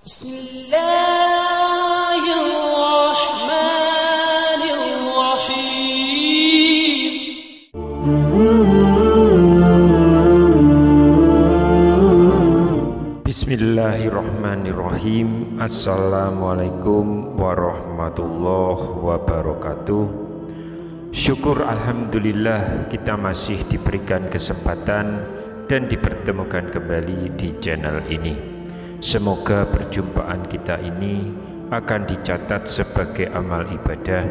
Bismillahirrahmanirrahim. Assalamualaikum warahmatullahi wabarakatuh. Syukur alhamdulillah kita masih diberikan kesempatan dan dipertemukan kembali di channel ini. Semoga perjumpaan kita ini akan dicatat sebagai amal ibadah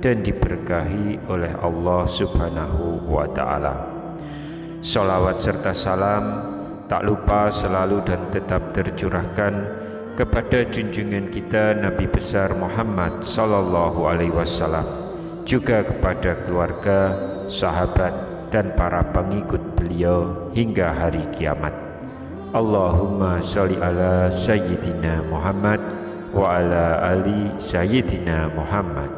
dan diberkahi oleh Allah Subhanahu wa Ta'ala. Sholawat serta salam tak lupa selalu dan tetap tercurahkan kepada junjungan kita Nabi besar Muhammad sallallahu alaihi wasallam, juga kepada keluarga, sahabat dan para pengikut beliau hingga hari kiamat. Allahumma sholli ala sayyidina Muhammad wa ala ali sayyidina Muhammad.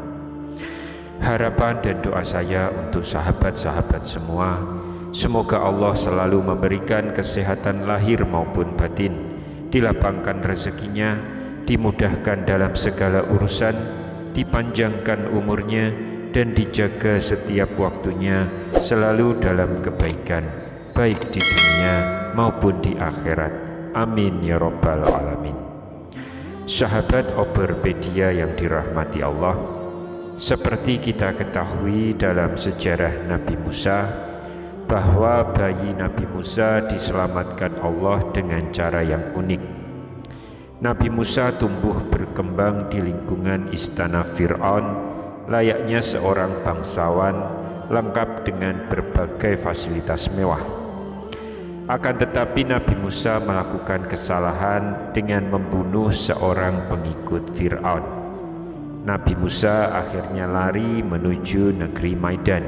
Harapan dan doa saya untuk sahabat-sahabat semua, semoga Allah selalu memberikan kesehatan lahir maupun batin, dilapangkan rezekinya, dimudahkan dalam segala urusan, dipanjangkan umurnya, dan dijaga setiap waktunya selalu dalam kebaikan, baik di dunia maupun di akhirat. Amin ya rabbal alamin. Sahabat Oberpedia yang dirahmati Allah, seperti kita ketahui dalam sejarah Nabi Musa, bahwa bayi Nabi Musa diselamatkan Allah dengan cara yang unik. Nabi Musa tumbuh berkembang di lingkungan istana Fir'aun, layaknya seorang bangsawan lengkap dengan berbagai fasilitas mewah. Akan tetapi Nabi Musa melakukan kesalahan dengan membunuh seorang pengikut Fir'aun. Nabi Musa akhirnya lari menuju negeri Maidan,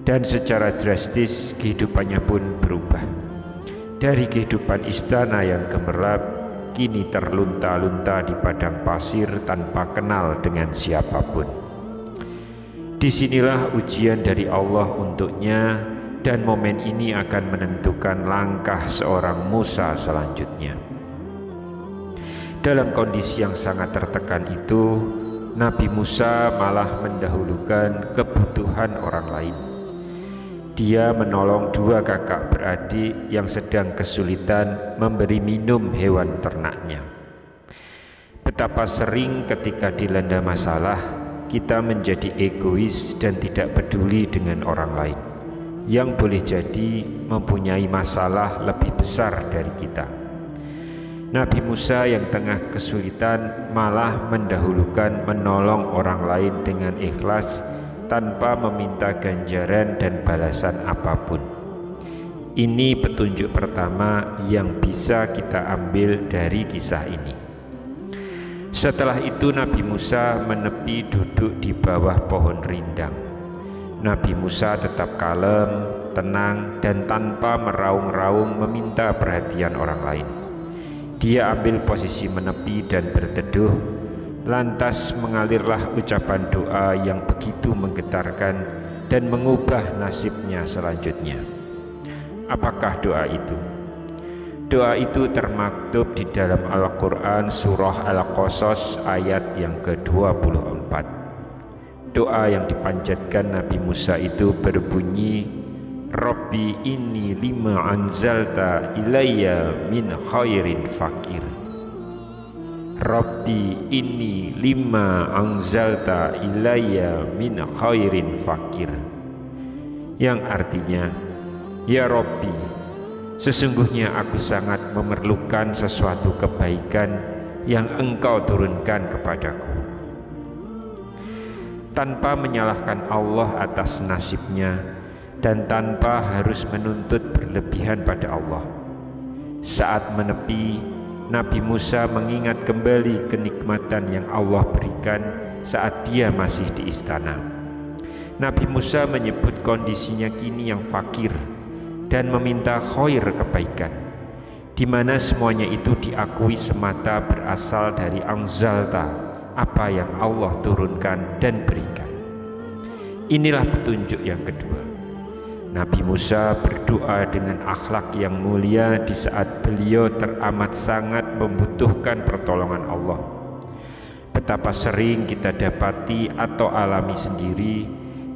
dan secara drastis kehidupannya pun berubah. Dari kehidupan istana yang gemerlap, kini terlunta-lunta di padang pasir tanpa kenal dengan siapapun. Disinilah ujian dari Allah untuknya, dan momen ini akan menentukan langkah seorang Musa selanjutnya. Dalam kondisi yang sangat tertekan itu, Nabi Musa malah mendahulukan kebutuhan orang lain. Dia menolong dua kakak beradik yang sedang kesulitan memberi minum hewan ternaknya. Betapa sering ketika dilanda masalah, kita menjadi egois dan tidak peduli dengan orang lain, yang boleh jadi mempunyai masalah lebih besar dari kita. Nabi Musa yang tengah kesulitan malah mendahulukan menolong orang lain dengan ikhlas, tanpa meminta ganjaran dan balasan apapun. Ini petunjuk pertama yang bisa kita ambil dari kisah ini. Setelah itu Nabi Musa menepi duduk di bawah pohon rindang. Nabi Musa tetap kalem, tenang, dan tanpa meraung-raung meminta perhatian orang lain. Dia ambil posisi menepi dan berteduh. Lantas mengalirlah ucapan doa yang begitu menggetarkan dan mengubah nasibnya selanjutnya. Apakah doa itu? Doa itu termaktub di dalam Al-Quran surah Al-Qasas ayat yang ke-24. Doa yang dipanjatkan Nabi Musa itu berbunyi, Rabbi inni lima anzalta ilayya min khairin fakir. Rabbi inni lima anzalta ilayya min khairin fakir. Yang artinya, ya Rabbi, sesungguhnya aku sangat memerlukan sesuatu kebaikan yang Engkau turunkan kepadaku. Tanpa menyalahkan Allah atas nasibnya dan tanpa harus menuntut berlebihan pada Allah, saat menepi, Nabi Musa mengingat kembali kenikmatan yang Allah berikan saat dia masih di istana. Nabi Musa menyebut kondisinya kini yang fakir dan meminta khair kebaikan, di mana semuanya itu diakui semata berasal dari anzalta, apa yang Allah turunkan dan berikan. Inilah petunjuk yang kedua. Nabi Musa berdoa dengan akhlak yang mulia di saat beliau teramat sangat membutuhkan pertolongan Allah. Betapa sering kita dapati atau alami sendiri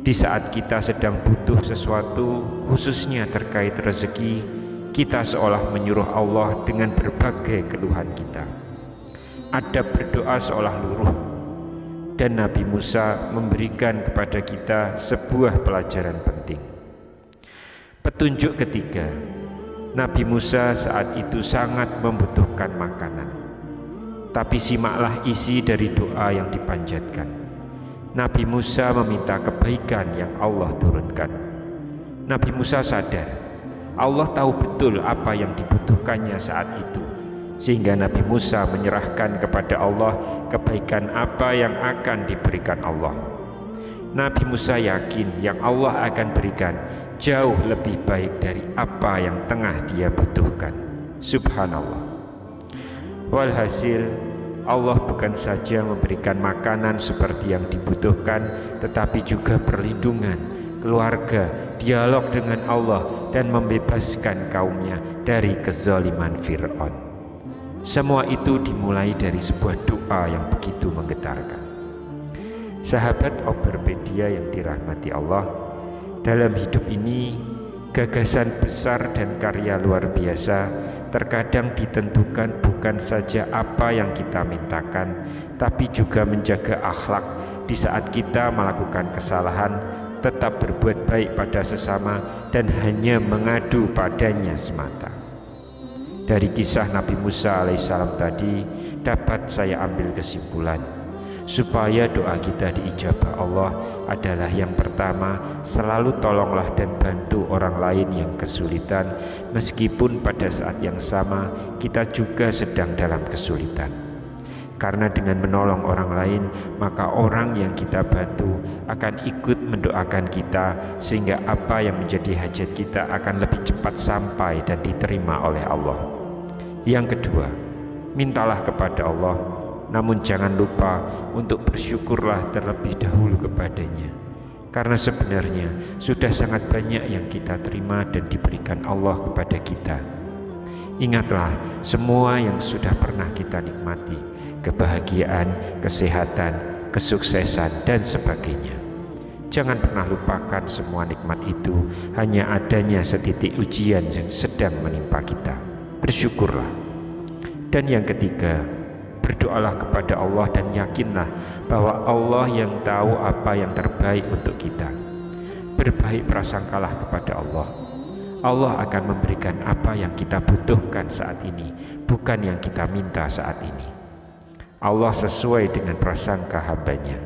di saat kita sedang butuh sesuatu, khususnya terkait rezeki, kita seolah menyuruh Allah dengan berbagai keluhan kita. Adab berdoa seolah luruh, dan Nabi Musa memberikan kepada kita sebuah pelajaran penting. Petunjuk ketiga, Nabi Musa saat itu sangat membutuhkan makanan. Tapi simaklah isi dari doa yang dipanjatkan. Nabi Musa meminta kebaikan yang Allah turunkan. Nabi Musa sadar Allah tahu betul apa yang dibutuhkannya saat itu, sehingga Nabi Musa menyerahkan kepada Allah kebaikan apa yang akan diberikan Allah. Nabi Musa yakin yang Allah akan berikan jauh lebih baik dari apa yang tengah dia butuhkan. Subhanallah. Walhasil, Allah bukan saja memberikan makanan seperti yang dibutuhkan, tetapi juga perlindungan, keluarga, dialog dengan Allah, dan membebaskan kaumnya dari kezaliman Fir'aun. Semua itu dimulai dari sebuah doa yang begitu menggetarkan. Sahabat Oberpedia yang dirahmati Allah, dalam hidup ini gagasan besar dan karya luar biasa terkadang ditentukan bukan saja apa yang kita mintakan, tapi juga menjaga akhlak di saat kita melakukan kesalahan, tetap berbuat baik pada sesama, dan hanya mengadu padanya semata. Dari kisah Nabi Musa alaihissalam tadi dapat saya ambil kesimpulan, supaya doa kita diijabah Allah adalah yang pertama, selalu tolonglah dan bantu orang lain yang kesulitan, meskipun pada saat yang sama kita juga sedang dalam kesulitan. Karena dengan menolong orang lain, maka orang yang kita bantu akan ikut mendoakan kita, sehingga apa yang menjadi hajat kita akan lebih cepat sampai dan diterima oleh Allah. Yang kedua, mintalah kepada Allah, namun jangan lupa untuk bersyukurlah terlebih dahulu kepadanya. Karena sebenarnya sudah sangat banyak yang kita terima dan diberikan Allah kepada kita. Ingatlah semua yang sudah pernah kita nikmati, kebahagiaan, kesehatan, kesuksesan, dan sebagainya. Jangan pernah lupakan semua nikmat itu hanya adanya setitik ujian yang sedang menimpa kita. Bersyukurlah. Dan yang ketiga, berdoalah kepada Allah dan yakinlah bahwa Allah yang tahu apa yang terbaik untuk kita. Berbaik prasangkalah kepada Allah. Allah akan memberikan apa yang kita butuhkan saat ini, bukan yang kita minta saat ini. Allah sesuai dengan prasangka hambanya.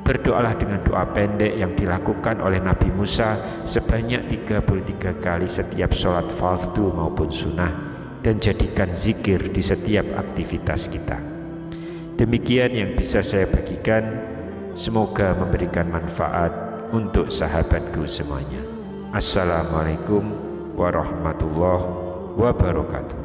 Berdoalah dengan doa pendek yang dilakukan oleh Nabi Musa sebanyak 33 kali setiap sholat fardu maupun sunnah, dan jadikan zikir di setiap aktivitas kita. Demikian yang bisa saya bagikan, semoga memberikan manfaat untuk sahabatku semuanya. Assalamualaikum warahmatullahi wabarakatuh.